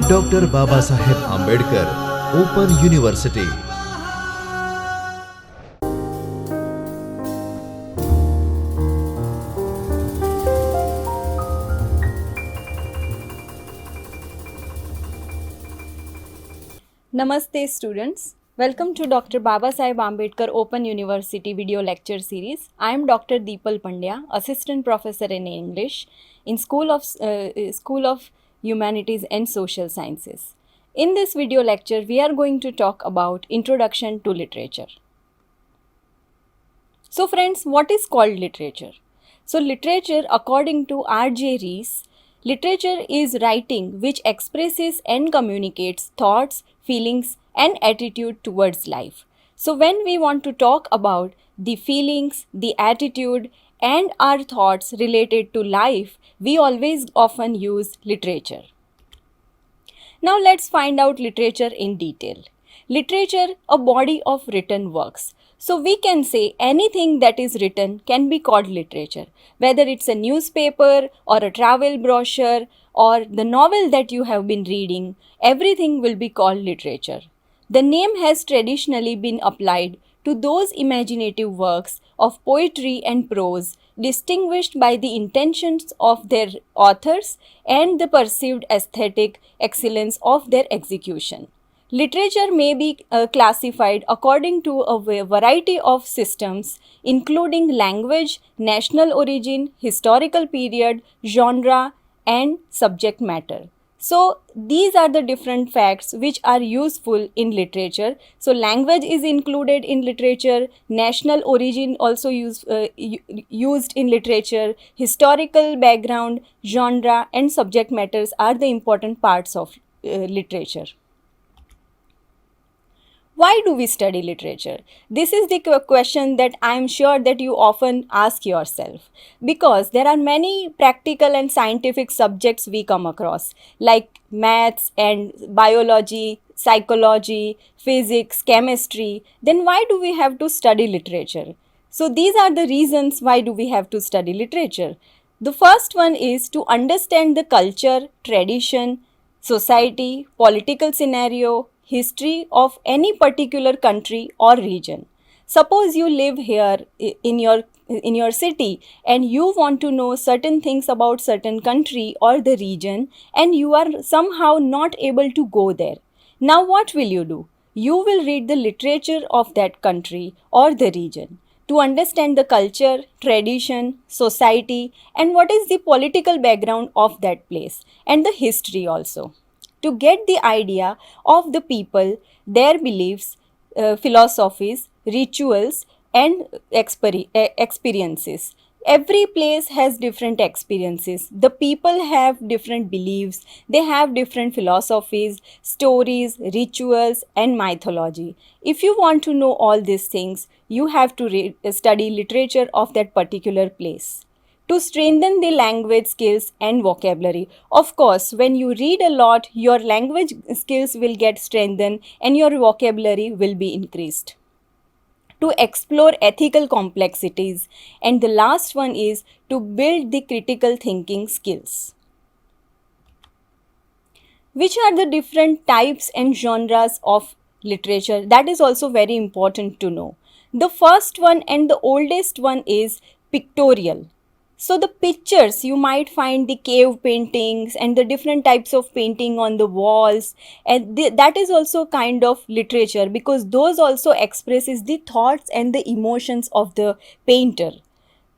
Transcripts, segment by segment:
Dr. Babasaheb Ambedkar, Open University. Namaste students. Welcome to Dr. Babasaheb Ambedkar Open University video lecture series. I am Dr. DIPAL PANDYA, Assistant Professor in English in School of Humanities and Social Sciences. In this video lecture, we are going to talk about Introduction to Literature. So friends, what is called literature? So literature, according to R.J. Rees, literature is writing which expresses and communicates thoughts, feelings and attitude towards life. So when we want to talk about the feelings, the attitude and our thoughts related to life, we always often use literature. Now let's find out literature in detail. Literature, a body of written works. So we can say anything that is written can be called literature, whether it's a newspaper or a travel brochure or the novel that you have been reading, everything will be called literature. The name has traditionally been applied to those imaginative works of poetry and prose distinguished by the intentions of their authors and the perceived aesthetic excellence of their execution. Literature may be classified according to a variety of systems, including language, national origin, historical period, genre, and subject matter. So these are the different facts which are useful in literature. So language is included in literature, national origin also used in literature, historical background, genre and subject matters are the important parts of literature. Why do we study literature? This is the question that I am sure that you often ask yourself, because there are many practical and scientific subjects we come across like maths and biology, psychology, physics, chemistry. Then why do we have to study literature? So these are the reasons why do we have to study literature. The first one is to understand the culture, tradition, society, political scenario, history of any particular country or region. Suppose you live here in your city and you want to know certain things about certain country or the region and you are somehow not able to go there. Now what will you do? You will read the literature of that country or the region to understand the culture, tradition, society and what is the political background of that place and the history also, to get the idea of the people, their beliefs, philosophies, rituals and experiences. Every place has different experiences. The people have different beliefs. They have different philosophies, stories, rituals and mythology. If you want to know all these things, you have to study literature of that particular place, to strengthen the language skills and vocabulary. Of course, when you read a lot, your language skills will get strengthened and your vocabulary will be increased. To explore ethical complexities. And the last one is to build the critical thinking skills. Which are the different types and genres of literature? That is also very important to know. The first one and the oldest one is pictorial. So the pictures, you might find the cave paintings and the different types of painting on the walls, and that is also kind of literature because those also expresses the thoughts and the emotions of the painter.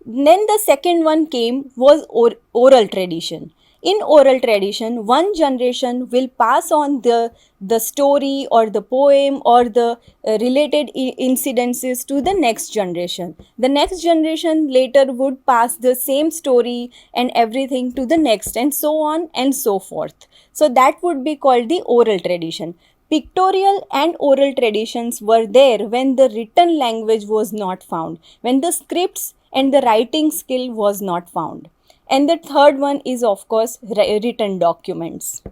Then the second one was oral tradition. In oral tradition, one generation will pass on the story or the poem or the related incidences to the next generation. The next generation later would pass the same story and everything to the next, and so on and so forth. So that would be called the oral tradition. Pictorial and oral traditions were there when the written language was not found, when the scripts and the writing skill was not found. And the third one is, of course, written documents.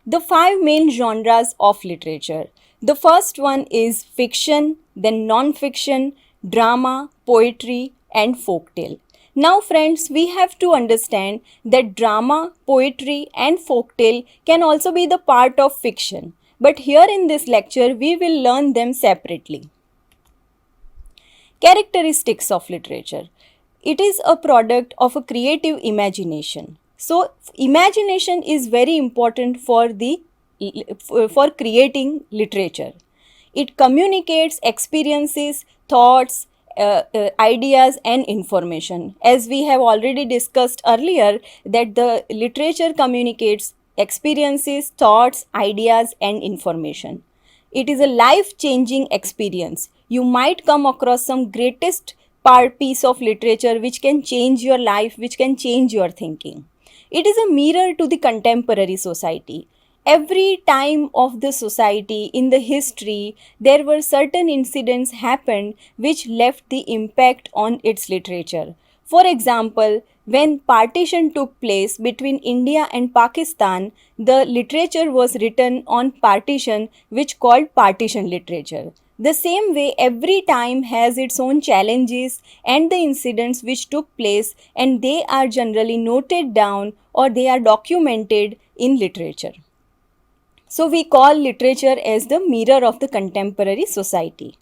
The 5 main genres of literature. The first one is fiction, then non-fiction, drama, poetry, and folktale. Now friends, we have to understand that drama, poetry and folktale can also be the part of fiction. But here in this lecture, we will learn them separately. Characteristics of literature. It is a product of a creative imagination. So imagination is very important for creating literature. It communicates experiences, thoughts, ideas and information. As we have already discussed earlier, that the literature communicates experiences, thoughts, ideas and information. It is a life-changing experience. You might come across some greatest piece of literature which can change your life, which can change your thinking. It is a mirror to the contemporary society. Every time of the society in the history, there were certain incidents happened which left the impact on its literature. For example, when partition took place between India and Pakistan, the literature was written on partition, which called partition literature. The same way, every time has its own challenges and the incidents which took place, and they are generally noted down or they are documented in literature. So we call literature as the mirror of the contemporary society.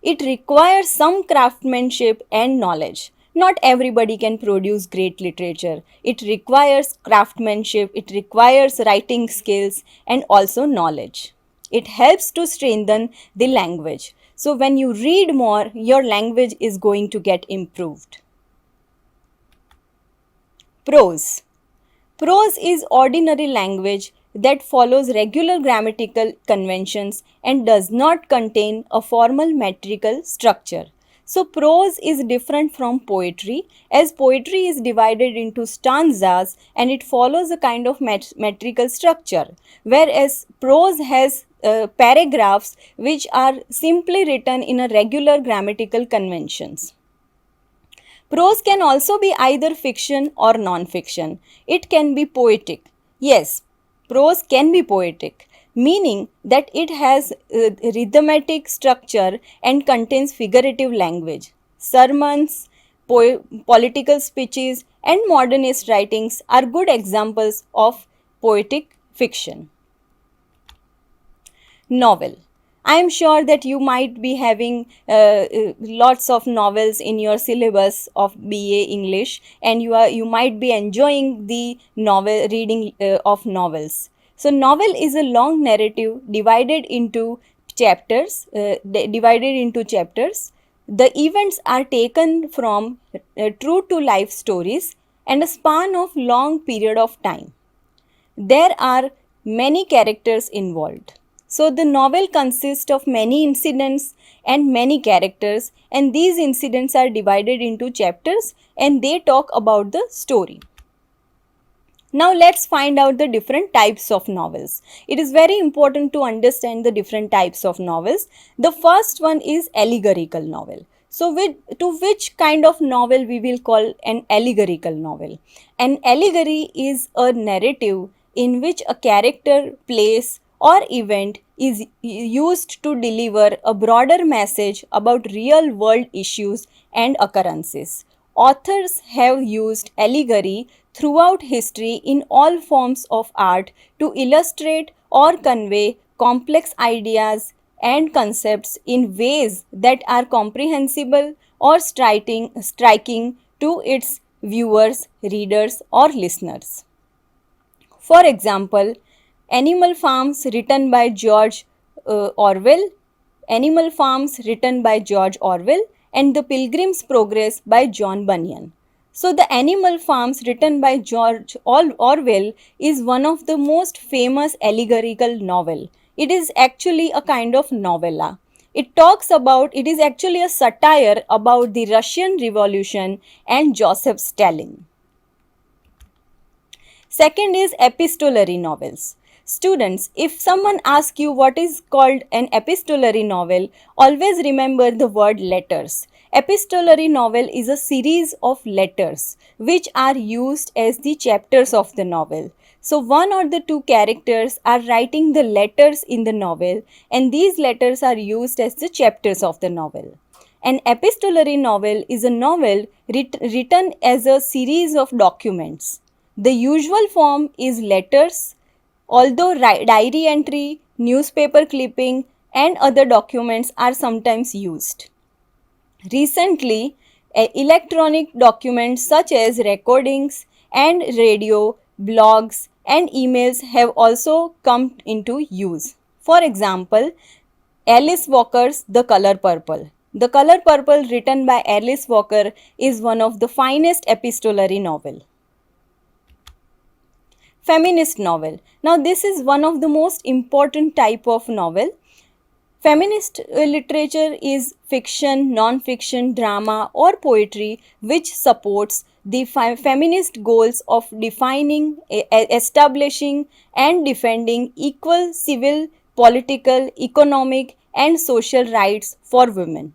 It requires some craftsmanship and knowledge. Not everybody can produce great literature. It requires craftsmanship, it requires writing skills and also knowledge. It helps to strengthen the language. So when you read more, your language is going to get improved. Prose. Prose is ordinary language that follows regular grammatical conventions and does not contain a formal metrical structure. So prose is different from poetry, as poetry is divided into stanzas and it follows a kind of metrical structure, whereas prose has paragraphs which are simply written in a regular grammatical conventions. Prose can also be either fiction or non-fiction. It can be poetic. Yes, prose can be poetic, meaning that it has rhythmic structure and contains figurative language. Sermons, political speeches and modernist writings are good examples of poetic fiction. Novel. I am sure that you might be having lots of novels in your syllabus of BA English, and you might be enjoying the novel reading of novels. So novel is a long narrative divided into chapters. The events are taken from true to life stories and a span of long period of time. There are many characters involved. So the novel consists of many incidents and many characters, and these incidents are divided into chapters and they talk about the story. Now let's find out the different types of novels. It is very important to understand the different types of novels. The first one is allegorical novel. So to which kind of novel we will call an allegorical novel? An allegory is a narrative in which a character, place or event is used to deliver a broader message about real world issues and occurrences. Authors have used allegory throughout history in all forms of art to illustrate or convey complex ideas and concepts in ways that are comprehensible or striking to its viewers, readers or listeners. For example, Animal Farms written by George Orwell, and The Pilgrims Progress by John Bunyan. So the Animal Farms written by George Orwell is one of the most famous allegorical novel. It is actually a kind of novella. It is actually a satire about the Russian Revolution and Joseph Stalin. Second is epistolary novels. Students, if someone asks you what is called an epistolary novel, always remember the word letters. Epistolary novel is a series of letters which are used as the chapters of the novel. So one or the two characters are writing the letters in the novel, and these letters are used as the chapters of the novel. An epistolary novel is a novel written as a series of documents. The usual form is letters, although diary entry, newspaper clipping, and other documents are sometimes used. Recently, electronic documents such as recordings and radio, blogs, and emails have also come into use. For example, Alice Walker's The Color Purple. The Color Purple, written by Alice Walker, is one of the finest epistolary novel. Feminist novel. Now this is one of the most important type of novel. Feminist literature is fiction, non-fiction, drama or poetry which supports the feminist goals of defining, establishing and defending equal civil, political, economic and social rights for women.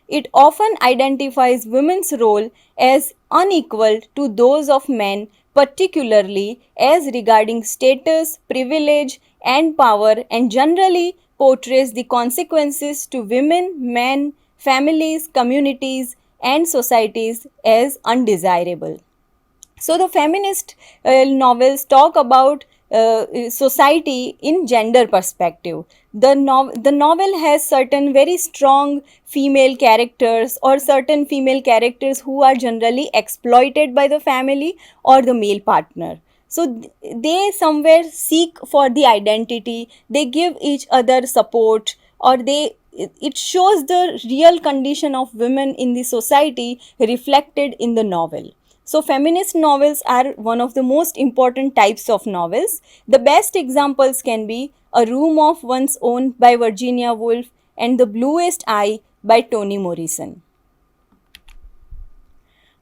It often identifies women's role as unequal to those of men, particularly as regarding status, privilege, and power, and generally portrays the consequences to women, men, families, communities, and societies as undesirable. So the feminist novels talk about society in gender perspective. The novel has certain very strong female characters or certain female characters who are generally exploited by the family or the male partner. So they somewhere seek for the identity, they give each other support, or it shows the real condition of women in the society reflected in the novel. So feminist novels are one of the most important types of novels. The best examples can be A Room of One's Own by Virginia Woolf and The Bluest Eye by Toni Morrison.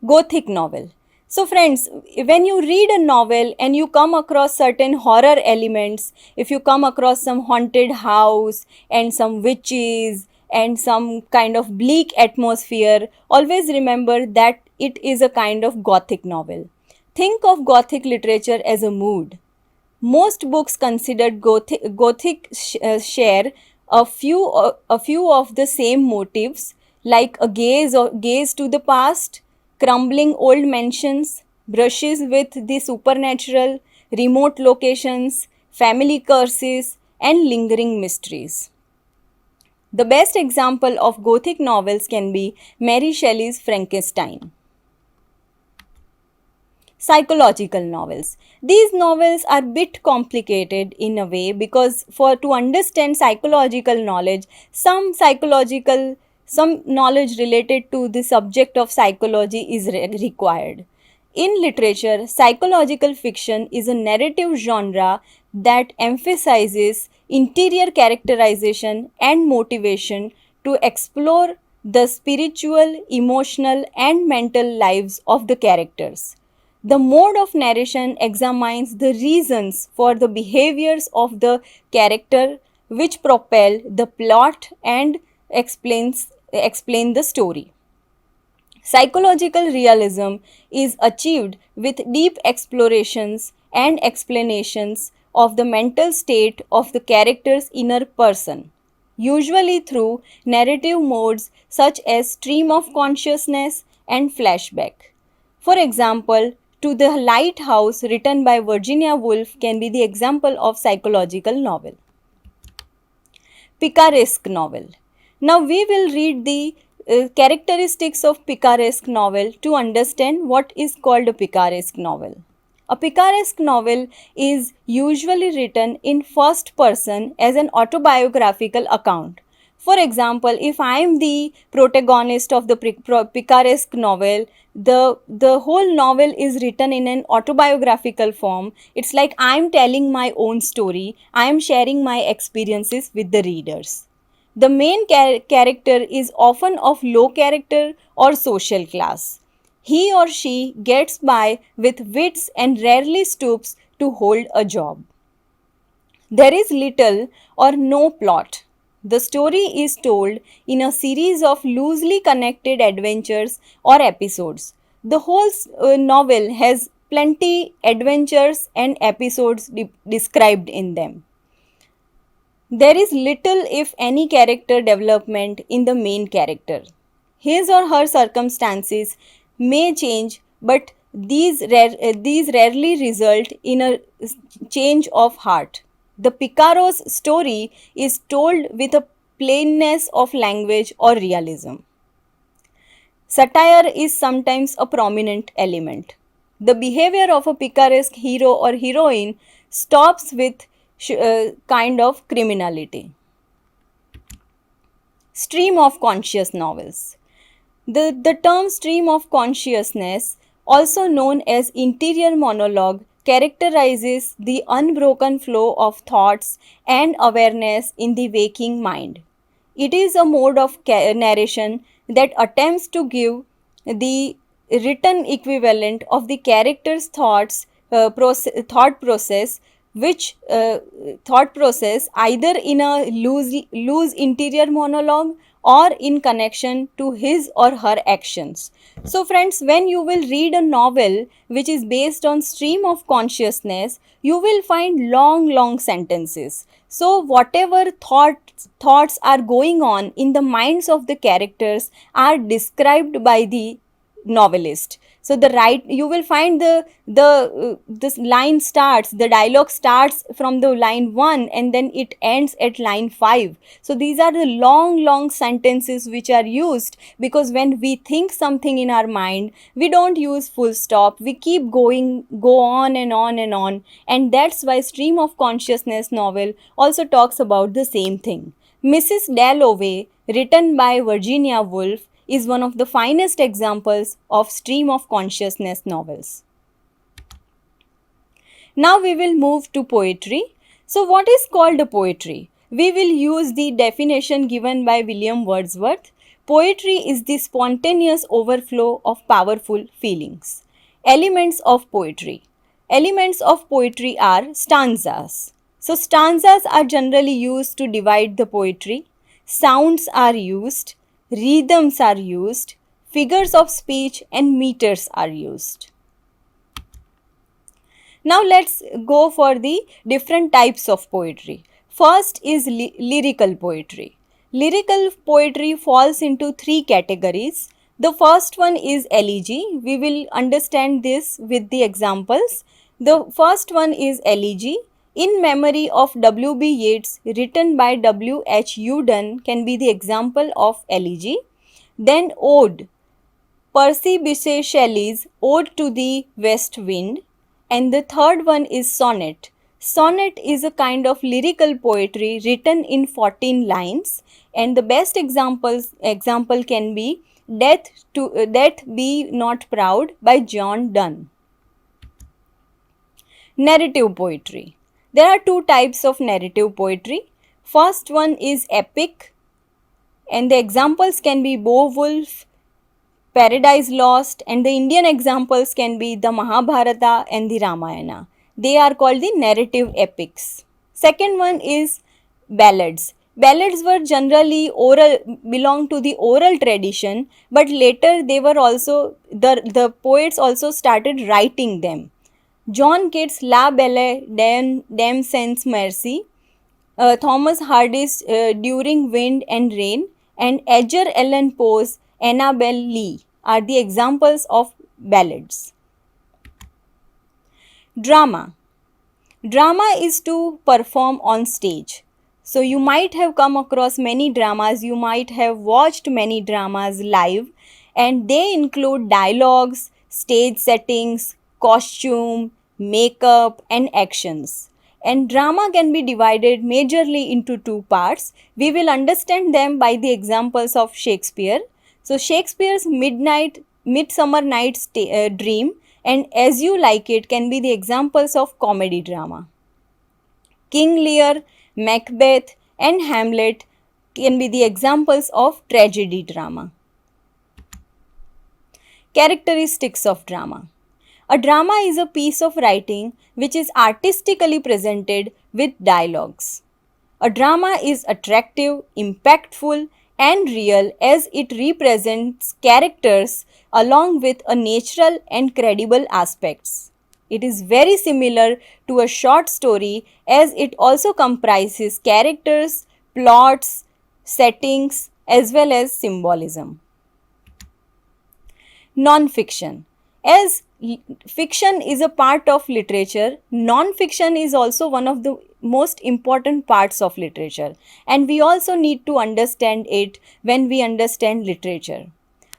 Gothic novel. So friends, when you read a novel and you come across certain horror elements, if you come across some haunted house and some witches and some kind of bleak atmosphere, always remember that it is a kind of Gothic novel. Think of Gothic literature as a mood. Most books considered Gothic share a few of the same motives, like a gaze to the past, crumbling old mansions, brushes with the supernatural, remote locations, family curses, and lingering mysteries. The best example of Gothic novels can be Mary Shelley's Frankenstein. Psychological novels. These novels are a bit complicated in a way because to understand psychological knowledge, some knowledge related to the subject of psychology is required. In literature, psychological fiction is a narrative genre that emphasizes interior characterization and motivation to explore the spiritual, emotional, and mental lives of the characters. The mode of narration examines the reasons for the behaviors of the character which propel the plot and explain the story. Psychological realism is achieved with deep explorations and explanations of the mental state of the character's inner person, usually through narrative modes such as stream of consciousness and flashback. For example, To the Lighthouse, written by Virginia Woolf, can be the example of psychological novel. Picaresque novel. Now we will read the characteristics of picaresque novel to understand what is called a picaresque novel. A picaresque novel is usually written in first person as an autobiographical account. For example, if I am the protagonist of the picaresque novel, the whole novel is written in an autobiographical form. It's like I am telling my own story. I am sharing my experiences with the readers. The main character is often of low character or social class. He or she gets by with wits and rarely stoops to hold a job. There is little or no plot. The story is told in a series of loosely connected adventures or episodes. The whole novel has plenty adventures and episodes described in them. There is little if any character development in the main character. His or her circumstances may change, but these rarely result in a change of heart. The Picaro's story is told with a plainness of language or realism. Satire is sometimes a prominent element. The behavior of a picaresque hero or heroine stops with kind of criminality. Stream of conscious novels. The term stream of consciousness, also known as interior monologue, characterizes the unbroken flow of thoughts and awareness in the waking mind. It is a mode of narration that attempts to give the written equivalent of the character's thought process, which thought process either in a loose interior monologue or in connection to his or her actions. So friends, when you will read a novel which is based on stream of consciousness, you will find long sentences. So whatever thoughts are going on in the minds of the characters are described by the novelist. So you will find this line starts, the dialogue starts from the line 1 and then it ends at line 5. So these are the long sentences which are used, because when we think something in our mind, we don't use full stop, we keep go on and on and on, and that's why stream of consciousness novel also talks about the same thing. Mrs. Dalloway, written by Virginia Woolf, is one of the finest examples of stream of consciousness novels. Now we will move to poetry. So what is called a poetry? We will use the definition given by William Wordsworth. Poetry is the spontaneous overflow of powerful feelings. Elements of poetry. Elements of poetry are stanzas. So stanzas are generally used to divide the poetry. Sounds are used. Rhythms are used, figures of speech and meters are used. Now let's go for the different types of poetry. First is lyrical poetry. Lyrical poetry falls into 3 categories. The first one is elegy. We will understand this with the examples. The first one is elegy. In memory of W.B. Yeats, written by W.H. Auden, can be the example of elegy. Then ode, Percy Bysshe Shelley's Ode to the West Wind. And the third one is sonnet. Sonnet is a kind of lyrical poetry written in 14 lines, and the best example can be Death Be Not Proud by John Donne. Narrative poetry. There are 2 types of narrative poetry. First one is epic, and the examples can be Beowulf, Paradise Lost, and the Indian examples can be the Mahabharata and the Ramayana. They are called the narrative epics. Second one is ballads. Ballads were generally belong to the oral tradition, but later they were also, the poets also started writing them. John Keats' La Belle Dame Sans Merci, Thomas Hardy's During Wind and Rain, and Edgar Allan Poe's Annabel Lee are the examples of ballads. Drama. Drama is to perform on stage. So you might have come across many dramas, you might have watched many dramas live, and they include dialogues, stage settings, costume, makeup, and actions. And drama can be divided majorly into 2 parts. We will understand them by the examples of Shakespeare. So Shakespeare's Midsummer Night's Dream and As You Like It can be the examples of comedy drama. King Lear, Macbeth, and Hamlet can be the examples of tragedy drama. Characteristics of drama. A drama is a piece of writing which is artistically presented with dialogues. A drama is attractive, impactful, and real as it represents characters along with a natural and credible aspects. It is very similar to a short story as it also comprises characters, plots, settings, as well as symbolism. non-fiction. As fiction is a part of literature, non-fiction is also one of the most important parts of literature, and we also need to understand it when we understand literature.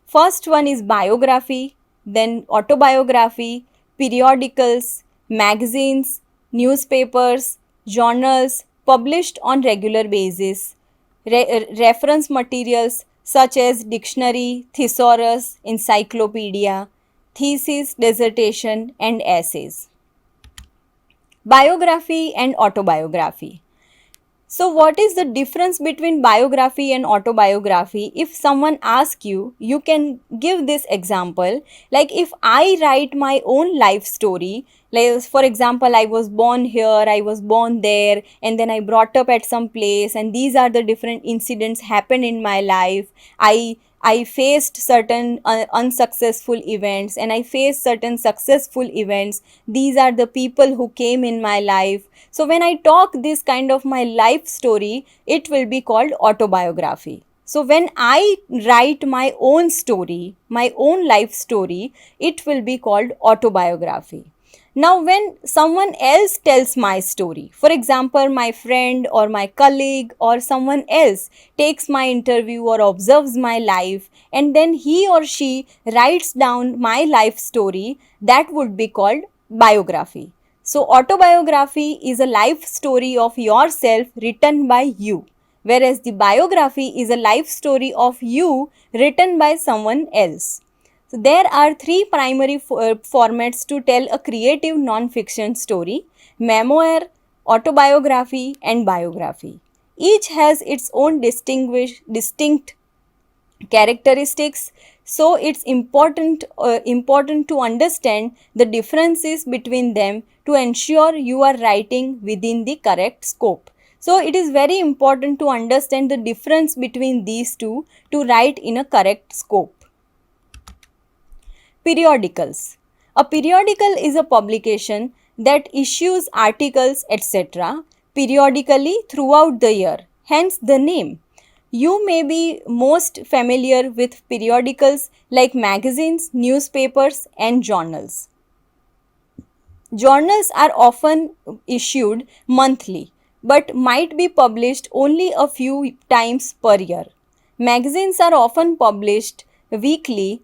First one is biography, then autobiography, periodicals, magazines, newspapers, journals published on regular basis, reference materials such as dictionary, thesaurus, encyclopedia, thesis, dissertation, and essays. Biography and autobiography. So, what is the difference between biography and autobiography? If someone asks you, you can give this example. Like, if I write my own life story, like for example, I was born here, I was born there, and then I brought up at some place, and these are the different incidents happened in my life. I faced certain unsuccessful events, and I faced certain successful events. These are the people who came in my life. So when I talk this kind of my life story, it will be called autobiography. So when I write my own story, my own life story, it will be called autobiography. Now, when someone else tells my story, for example, my friend or my colleague or someone else takes my interview or observes my life, and then he or she writes down my life story, that would be called biography. So, autobiography is a life story of yourself written by you, whereas the biography is a life story of you written by someone else. So there are three primary formats to tell a creative non-fiction story: memoir, autobiography, and biography. Each has its own distinct characteristics, so it's important to understand the differences between them to ensure you are writing within the correct scope. So it is very important to understand the difference between these two to write in a correct scope. Periodicals. A periodical is a publication that issues articles, etc. periodically throughout the year, hence the name. You may be most familiar with periodicals like magazines, newspapers, and journals. Journals are often issued monthly but might be published only a few times per year. Magazines are often published weekly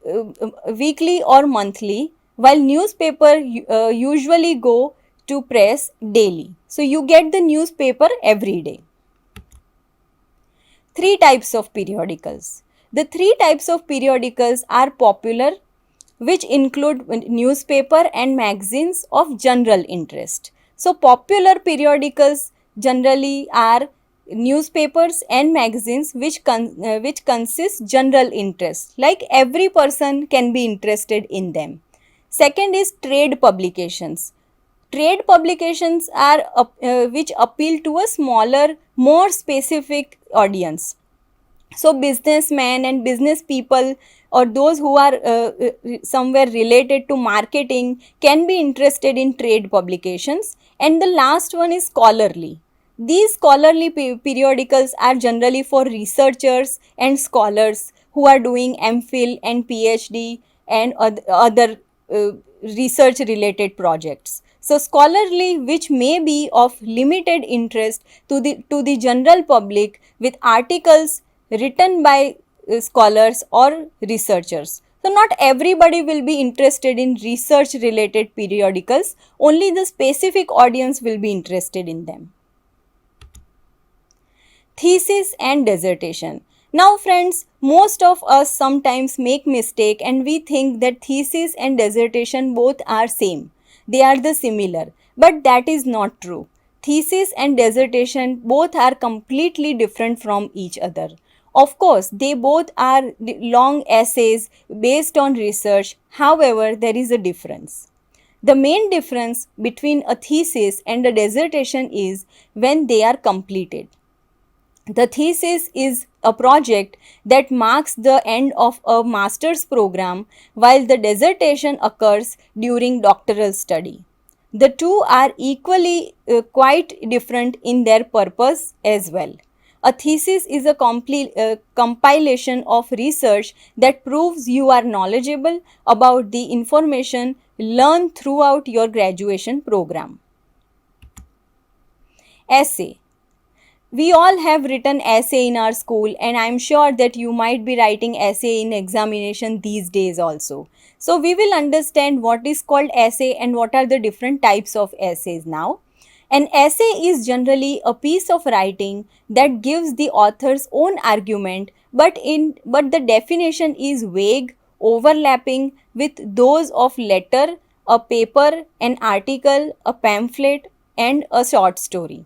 or monthly, while newspaper usually go to press daily. So you get the newspaper every day. Three types of periodicals. The three types of periodicals are popular, which include newspaper and magazines of general interest. So popular periodicals generally are newspapers and magazines which consist general interest, like every person can be interested in them. Second is trade publications. Trade publications are which appeal to a smaller, more specific audience. So businessmen and business people or those who are somewhere related to marketing can be interested in trade publications. And the last one is scholarly. These scholarly periodicals are generally for researchers and scholars who are doing MPhil and PhD and other research related projects. So scholarly, which may be of limited interest to the general public, with articles written by scholars or researchers. So not everybody will be interested in research related periodicals, only the specific audience will be interested in them. Thesis and dissertation. Now friends, most of us sometimes make mistake and we think that thesis and dissertation both are same. They are the similar, but that is not true. Thesis and dissertation both are completely different from each other. Of course, they both are long essays based on research. However, there is a difference. The main difference between a thesis and a dissertation is when they are completed. The thesis is a project that marks the end of a master's program, while the dissertation occurs during doctoral study. The two are equally quite different in their purpose as well. A thesis is a compilation of research that proves you are knowledgeable about the information learned throughout your graduation program. Essay. We all have written essay in our school, and I'm sure that you might be writing essay in examination these days also. So we will understand what is called essay and what are the different types of essays now. An essay is generally a piece of writing that gives the author's own argument, but the definition is vague, overlapping with those of letter, a paper, an article, a pamphlet, and a short story.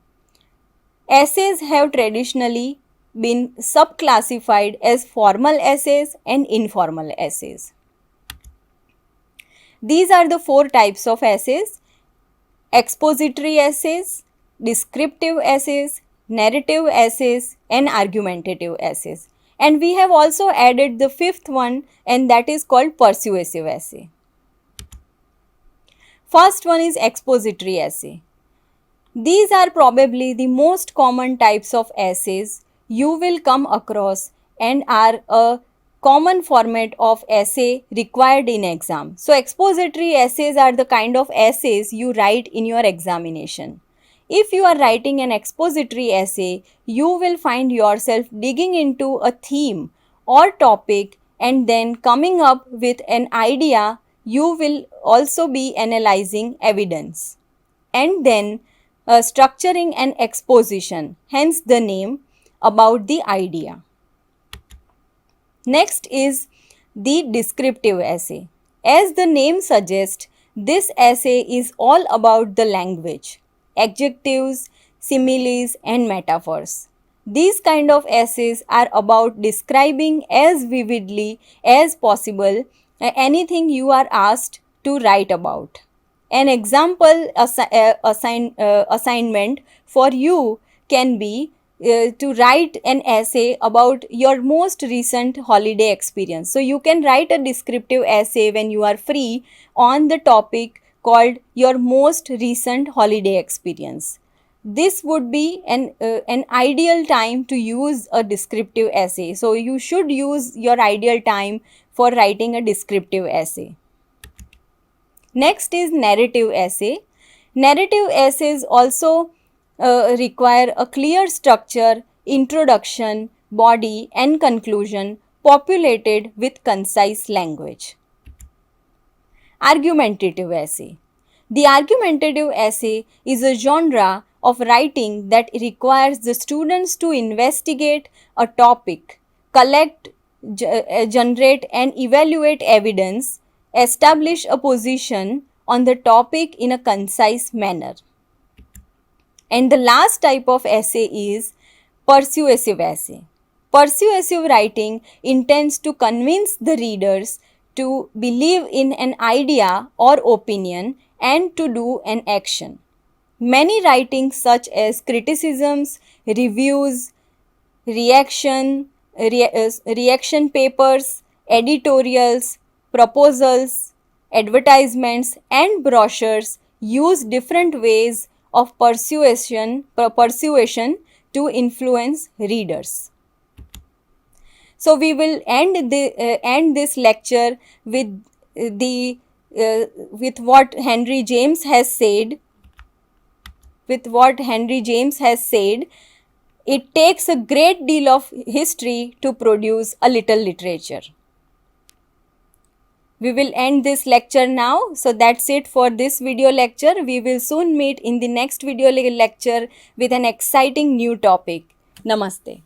Essays have traditionally been subclassified as formal essays and informal essays. These are the four types of essays: expository essays, descriptive essays, narrative essays, and argumentative essays. And we have also added the fifth one, and that is called persuasive essay. First one is expository essay. These are probably the most common types of essays you will come across and are a common format of essay required in exam. So expository essays are the kind of essays you write in your examination. If you are writing an expository essay, you will find yourself digging into a theme or topic and then coming up with an idea. You will also be analyzing evidence and then structuring an exposition, hence the name, about the idea. Next is the descriptive essay. As the name suggests, this essay is all about the language, adjectives, similes, and metaphors. These kind of essays are about describing as vividly as possible anything you are asked to write about. An example assignment for you can be to write an essay about your most recent holiday experience. So you can write a descriptive essay when you are free on the topic called your most recent holiday experience. This would be an ideal time to use a descriptive essay. So you should use your ideal time for writing a descriptive essay. Next is narrative essay. Narrative essays also require a clear structure, introduction, body, and conclusion populated with concise language. Argumentative essay. The argumentative essay is a genre of writing that requires the students to investigate a topic, collect, generate, and evaluate evidence, establish a position on the topic in a concise manner. And the last type of essay is persuasive essay. Persuasive writing intends to convince the readers to believe in an idea or opinion and to do an action. Many writings such as criticisms, reviews, reaction papers, editorials, proposals, advertisements, and brochures use different ways of persuasion to influence readers. So we will end this lecture with what Henry James has said. It takes a great deal of history to produce a little literature. We will end this lecture now. So that's it for this video lecture. We will soon meet in the next video lecture with an exciting new topic. Namaste.